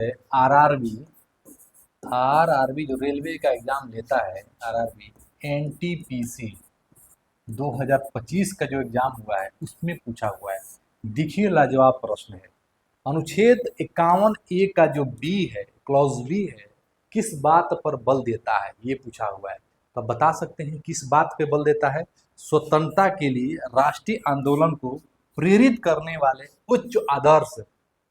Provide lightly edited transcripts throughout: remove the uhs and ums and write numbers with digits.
RRB RRB जो railway का exam लेता है, आरआरबी एनटीपीसी 2025 का जो एग्जाम हुआ है उसमें पूछा हुआ है। देखिए लाजवाब प्रश्न है। अनुच्छेद 51A का जो बी है, क्लॉज बी है, किस बात पर बल देता है, ये पूछा हुआ है। तो आप बता सकते हैं किस बात पे बल देता है। स्वतंत्रता के लिए राष्ट्रीय आंदोलन को प्रेरित करने वाले उच्च आदर्श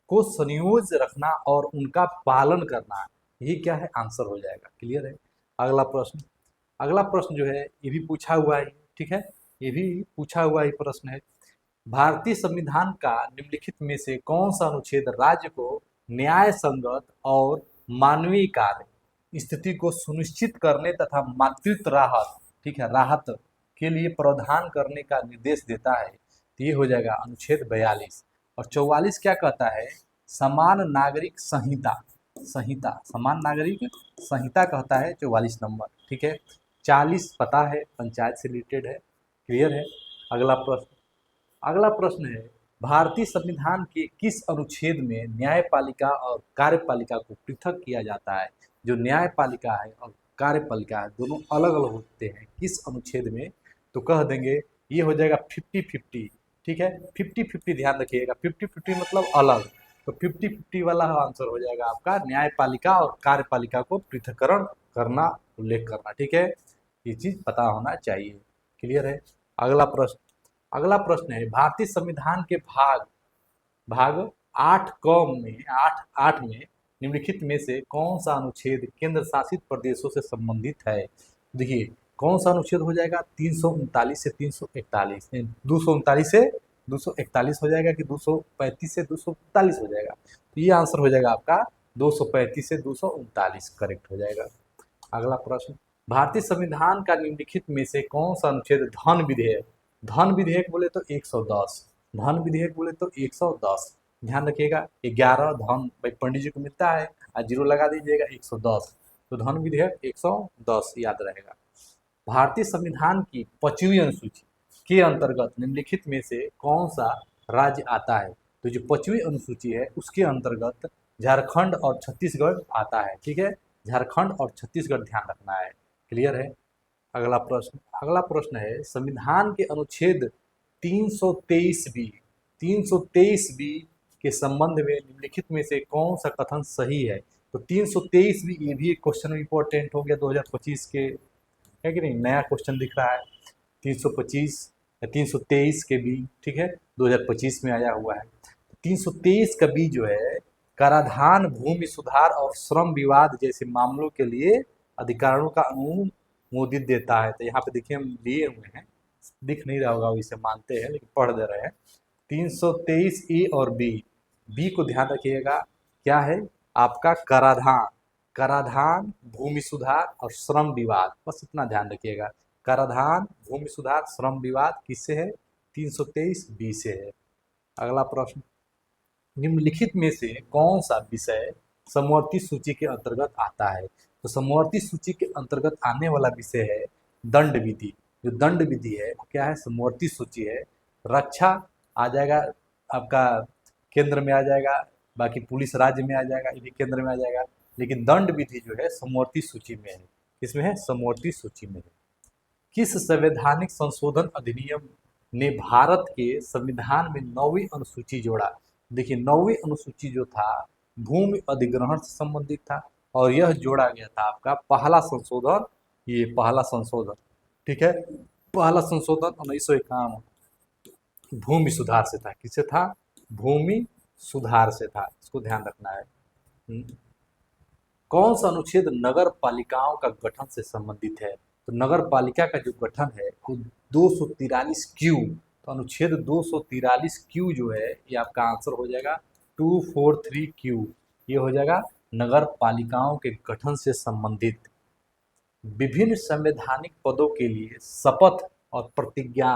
को संयोज्य रखना और उनका पालन करना, ये क्या है, आंसर हो जाएगा। क्लियर है। अगला प्रश्न, अगला प्रश्न जो है ये भी पूछा हुआ है, ठीक है, ये भी पूछा हुआ ही प्रश्न है। भारतीय संविधान का निम्नलिखित में से कौन सा अनुच्छेद राज्य को न्याय संगत और मानवीय कार्य स्थिति को सुनिश्चित करने तथा मातृत्व राहत, ठीक है, राहत के लिए प्रावधान करने का निर्देश देता है। तो ये हो जाएगा अनुच्छेद 42। और 44 क्या कहता है, समान नागरिक संहिता, संहिता समान नागरिक संहिता कहता है 44 नंबर, ठीक है। 40 पता है, पंचायत से रिलेटेड है। क्लियर है। अगला प्रश्न, अगला प्रश्न है भारतीय संविधान के किस अनुच्छेद में न्यायपालिका और कार्यपालिका को पृथक किया जाता है। जो न्यायपालिका है और कार्यपालिका है दोनों अलग अलग होते हैं, किस अनुच्छेद में, तो कह देंगे ये हो जाएगा 50-50, ठीक है। 50-50 ध्यान रखिएगा, 50-50 मतलब अलग, तो 50-50 वाला आंसर हो जाएगा आपका न्यायपालिका और कार्यपालिका को पृथककरण करना, उल्लेख करना, ठीक है। ये चीज पता होना चाहिए। क्लियर है। अगला प्रश्न, अगला प्रश्न है भारतीय संविधान के भाग भाग 8 क में 8 में निम्नलिखित में से कौन सा अनुच्छेद केंद्र शासित प्रदेशों से संबंधित है। देखिए कौन सा अनुच्छेद हो जाएगा, 339 से 341, 239 से 241 हो जाएगा कि 235 से 239 हो जाएगा। तो ये आंसर हो जाएगा आपका 235 से 239 करेक्ट हो जाएगा। अगला प्रश्न, भारतीय संविधान का निम्नलिखित में से कौन सा अनुच्छेद धन विधेयक, धन विधेयक बोले तो 110, धन विधेयक बोले तो 110, ध्यान रखिएगा। 11 धन भाई पंडित जी को मिलता है और जीरो लगा दीजिएगा 110, तो धन विधेयक 110 याद रहेगा। भारतीय संविधान की 5वीं अनुसूची के अंतर्गत निम्नलिखित में से कौन सा राज्य आता है। तो जो 5वीं अनुसूची है उसके अंतर्गत झारखंड और छत्तीसगढ़ आता है, ठीक है। झारखंड और छत्तीसगढ़ ध्यान रखना है। क्लियर है। अगला प्रश्न, अगला प्रश्न है संविधान के अनुच्छेद 323 बी, 323 बी के संबंध में निम्नलिखित में से कौन सा कथन सही है। तो 323 बी, ये भी एक क्वेश्चन इंपॉर्टेंट हो गया 2025 के, है कि नहीं, नया क्वेश्चन दिख रहा है। 325 या 323 के बी, ठीक है, 2025 में आया हुआ है। 323 का बी जो है कराधान, भूमि सुधार और श्रम विवाद जैसे मामलों के लिए अधिकारों का अनुमोदित देता है। तो यहाँ पे देखिए हम लिए हुए हैं, दिख नहीं रहा होगा, इसे मानते हैं लेकिन पढ़ दे रहे हैं। 323 ए और बी, बी को ध्यान रखिएगा क्या है आपका, कराधान, कराधान, भूमि सुधार और श्रम विवाद, बस इतना ध्यान रखिएगा। कराधान, भूमि सुधार, श्रम विवाद किससे है, 323 बी से है। अगला प्रश्न, निम्नलिखित में से कौन सा विषय समवर्ती सूची के अंतर्गत आता है। तो समवर्ती सूची के अंतर्गत आने वाला विषय है दंड विधि। जो दंड विधि है वो क्या है, समवर्ती सूची है। रक्षा आ जाएगा आपका, केंद्र में आ जाएगा, बाकी पुलिस राज्य में आ जाएगा, ये भी केंद्र में आ जाएगा, लेकिन दंड विधि जो है समवर्ती सूची में है। किसमें है, समवर्ती सूची में है। किस संवैधानिक संशोधन अधिनियम ने भारत के संविधान में 9वीं अनुसूची जोड़ा। देखिए 9वीं अनुसूची जो था भूमि अधिग्रहण से संबंधित था और यह जोड़ा गया था आपका पहला संशोधन, ये पहला संशोधन, ठीक है। पहला संशोधन 1951 भूमि सुधार से था। किससे था, भूमि सुधार से था, इसको ध्यान रखना है। कौन सा अनुच्छेद नगर पालिकाओं का गठन से संबंधित है। तो नगर पालिका का जो गठन है वो 243 क्यू, तो अनुच्छेद 243 क्यू जो है ये आपका आंसर हो जाएगा 243 क्यू, ये हो जाएगा नगर पालिकाओं के गठन से संबंधित। विभिन्न संवैधानिक पदों के लिए शपथ और प्रतिज्ञा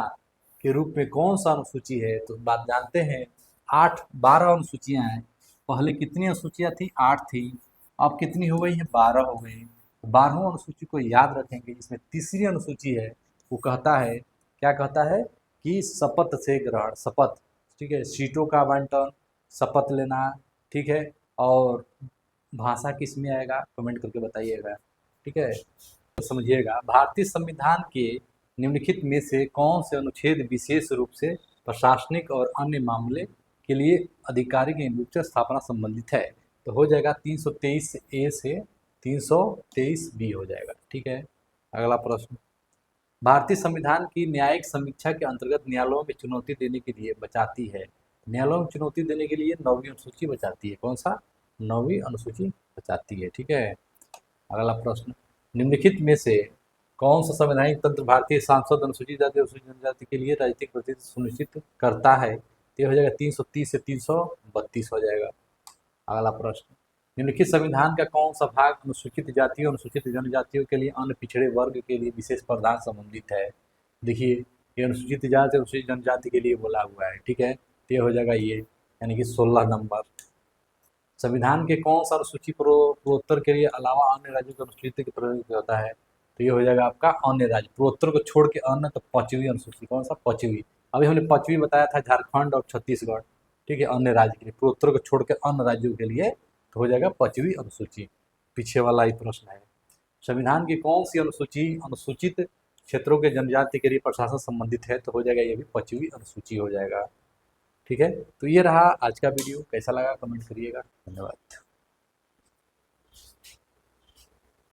के रूप में कौन सा अनुसूची है। तो बात जानते हैं 12 अनुसूचियां हैं। पहले कितनी अनुसूचियां थी, 8 थी, अब कितनी हो गई है, 12 हो गई। 12वीं अनुसूची को याद रखेंगे। इसमें तीसरी अनुसूची है वो कहता है, क्या कहता है कि शपथ से ग्रहण, शपथ, ठीक है, सीटों का आवंटन, शपथ लेना, ठीक है, और भाषा किस में आएगा, कमेंट करके बताइएगा। ठीक है, तो समझिएगा, भारतीय संविधान के निम्नलिखित में से कौन से अनुच्छेद विशेष रूप से प्रशासनिक और अन्य मामले के लिए आधिकारिक नियुक्ति स्थापना संबंधित है? तो हो जाएगा 323 ए से 323 बी हो जाएगा। ठीक है, अगला प्रश्न, भारतीय संविधान की न्यायिक समीक्षा के अंतर्गत न्यायालयों में चुनौती देने के लिए बचाती है। न्यायालयों में चुनौती देने के लिए 9वीं अनुसूची बचाती है। कौन सा? 9वीं अनुसूची बचाती है। ठीक है, अगला प्रश्न, निम्नलिखित में से कौन सा संवैधानिक तंत्र भारतीय सांसद अनुसूचित जाति और अनुसूचित जनजाति के लिए राजनीतिक प्रतिनिधित्व सुनिश्चित करता है? तो हो जाएगा 330 से 332 हो जाएगा। अगला प्रश्न, निम्नलिखित संविधान का कौन सा भाग अनुसूचित जातियों अनुसूचित जनजातियों के लिए अन्य पिछड़े वर्ग के लिए विशेष प्रावधान संबंधित है? देखिए, ये अनुसूचित जाति अनुसूचित जनजाति के लिए बोला हुआ है। ठीक है, तो ये हो जाएगा ये, यानी कि 16 नंबर। संविधान के कौन सा अनुसूची पूर्वोत्तर के लिए अलावा अन्य राज्यों के अनुसूचित के प्रतिनिधित्व होता है? तो ये हो जाएगा आपका अन्य राज्य, पूर्वोत्तर को छोड़ के अन्य, तो 5वीं अनुसूची। कौन सा? 5वीं। अभी हमने 5वीं बताया था झारखंड और छत्तीसगढ़। ठीक है, अन्य राज्य के लिए, पूर्वोत्तर को छोड़ के अन्य राज्यों के लिए तो हो जाएगा 5वीं अनुसूची। पीछे वाला ही प्रश्न है, संविधान की कौन सी अनुसूची अनुसूचित क्षेत्रों के जनजाति के लिए प्रशासन संबंधित है? तो हो जाएगा ये भी 5वीं अनुसूची हो जाएगा। ठीक है, तो ये रहा आज का वीडियो, कैसा लगा कमेंट करिएगा। धन्यवाद।